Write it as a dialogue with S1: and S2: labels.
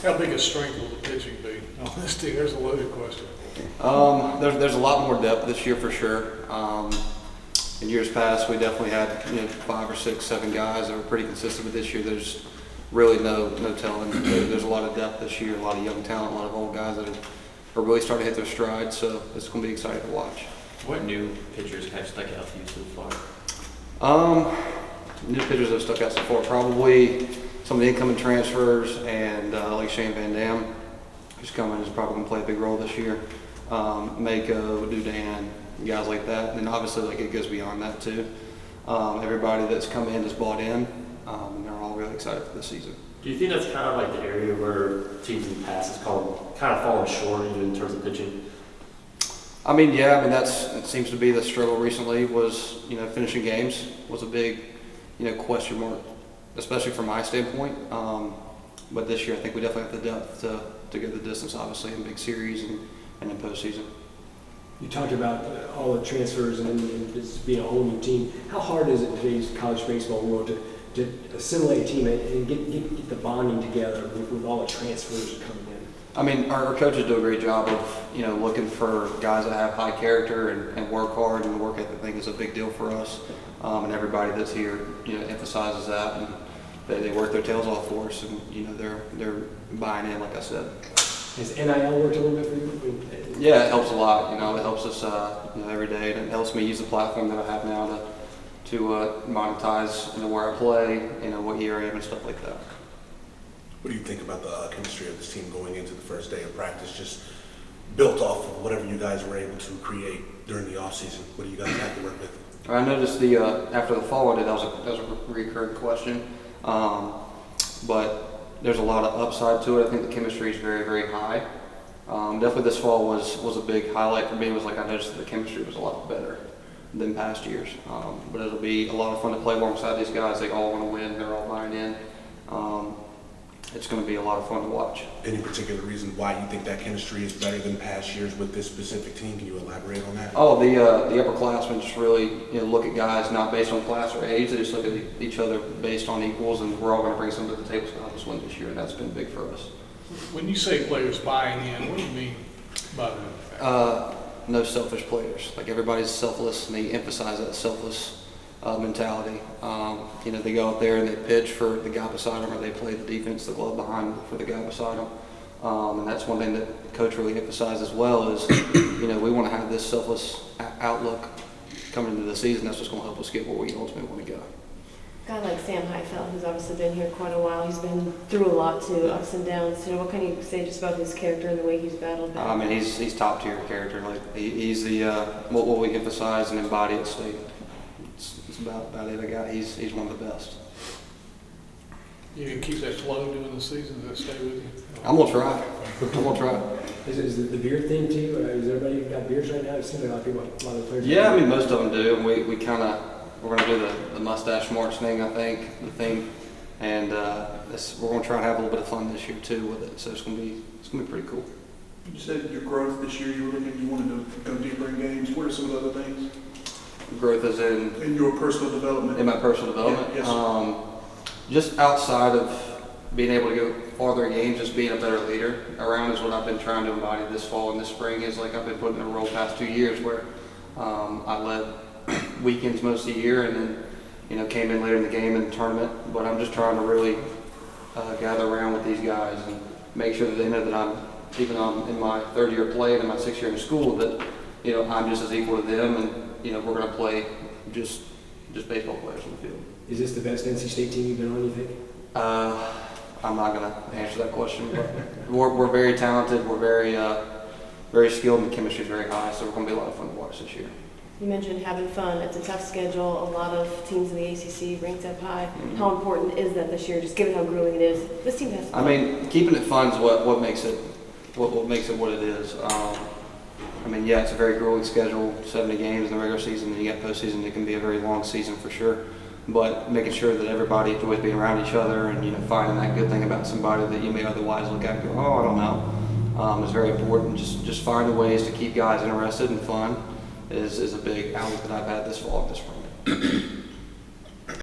S1: How big a strength will the pitching be on this team? There's a loaded question.
S2: There's a lot more depth this year for sure. In years past, we definitely had 5 or 6, 7 guys that were pretty consistent. But this year, there's really no telling. There's a lot of depth this year, a lot of young talent, a lot of old guys that are really starting to hit their stride. So it's going to be exciting to watch.
S3: What new pitchers have stuck out to you so far?
S2: New pitchers that have stuck out so far, probably some of the incoming transfers and like Shane Van Dam, who's coming, is probably going to play a big role this year. Mako, Dudan, guys like that. And then obviously like it goes beyond that too. Everybody that's come in has bought in, and they're all really excited for this season.
S3: Do you think that's kind of like the area where teams in the past has kind of fallen short even in terms of pitching?
S2: I mean, yeah. I mean, it seems to be the struggle recently was finishing games was a big question mark, especially from my standpoint. But this year, I think we definitely have the depth to go the distance, obviously, in big series and in postseason.
S4: You talked about all the transfers and this being a whole new team. How hard is it in today's college baseball world to assimilate a team and get the bonding together with all the transfers coming in?
S2: I mean, our coaches do a great job of looking for guys that have high character and work hard, and work ethic. I think is a big deal for us, and everybody that's here emphasizes that, and they work their tails off for us, and they're buying in, like I said.
S4: Has NIL worked a little bit for you?
S2: Yeah, it helps a lot. It helps us every day, and it helps me use the platform that I have now to monetize where I play, what year I am, and stuff like that.
S5: What do you think about the chemistry of this team going into the first day of practice, just built off of whatever you guys were able to create during the offseason? What do you guys have to work with?
S2: I noticed after the fall I did, that was a recurring question, but there's a lot of upside to it. I think the chemistry is very, very high. Definitely this fall was a big highlight for me. It was like I noticed that the chemistry was a lot better than past years. But it'll be a lot of fun to play alongside these guys. They all want to win. They're all buying in. It's going to be a lot of fun to watch.
S5: Any particular reason why you think that chemistry is better than past years with this specific team? Can you elaborate on that?
S2: Oh, the upperclassmen just really look at guys not based on class or age. They just look at each other based on equals, and we're all going to bring something to the table to help us win this year, and that's been big for us.
S1: When you say players buying in, what do you mean by that?
S2: No selfish players. Like everybody's selfless, and they emphasize that selfless mentality. They go out there and they pitch for the guy beside them, or they play the defense, the glove behind for the guy beside them. And that's one thing that Coach really emphasized as well is, we want to have this selfless outlook coming into the season. That's what's going to help us get where we ultimately want to go.
S6: A guy like Sam Highfeld, who's obviously been here quite a while, he's been through a lot too, ups and downs. What can you say just about his character and the way he's battled that?
S2: I mean, he's top tier character. Like he's the what we emphasize and embody at State. It's about it. He's one of the best.
S1: You can keep that flow during the season. Does that stay with you?
S2: I'm gonna try.
S4: Is it the beard thing too? Is everybody got beards right now? It seems like a lot of players.
S2: Yeah, I mean most of them do. And we're gonna do the mustache march thing. I think the thing, and we're gonna try and have a little bit of fun this year too with it. So it's gonna be pretty cool.
S7: You said your growth this year. You wanted to go deeper in games. What are some of the other things?
S2: Growth is in
S7: your personal development.
S2: In my personal development.
S7: Yeah, yes.
S2: Just outside of being able to go farther in games, just being a better leader around is what I've been trying to embody this fall and this spring. Is like I've been putting in a role past 2 years where I led weekends most of the year, and then came in later in the game in the tournament. But I'm just trying to really gather around with these guys and make sure that they know that I'm in my third year of playing and my 6th year in school, that I'm just as equal to them, and we're going to play just baseball players on the field.
S4: Is this the best NC State team you've been on, you think?
S2: I'm not going to answer that question, but we're very talented. We're very skilled, and the chemistry is very high, so we're going to be a lot of fun to watch this year.
S6: You mentioned having fun. It's a tough schedule. A lot of teams in the ACC ranked up high. Mm-hmm. How important is that this year, just given how grueling it is? This team has fun.
S2: I mean, keeping it fun is what makes it what it is. I mean, yeah, it's a very grueling schedule, 70 games in the regular season, and you got postseason. It can be a very long season for sure. But making sure that everybody enjoys being around each other, and finding that good thing about somebody that you may otherwise look at and go, oh, I don't know, is very important. Just finding ways to keep guys interested and fun is a big outlook that I've had this fall and this spring.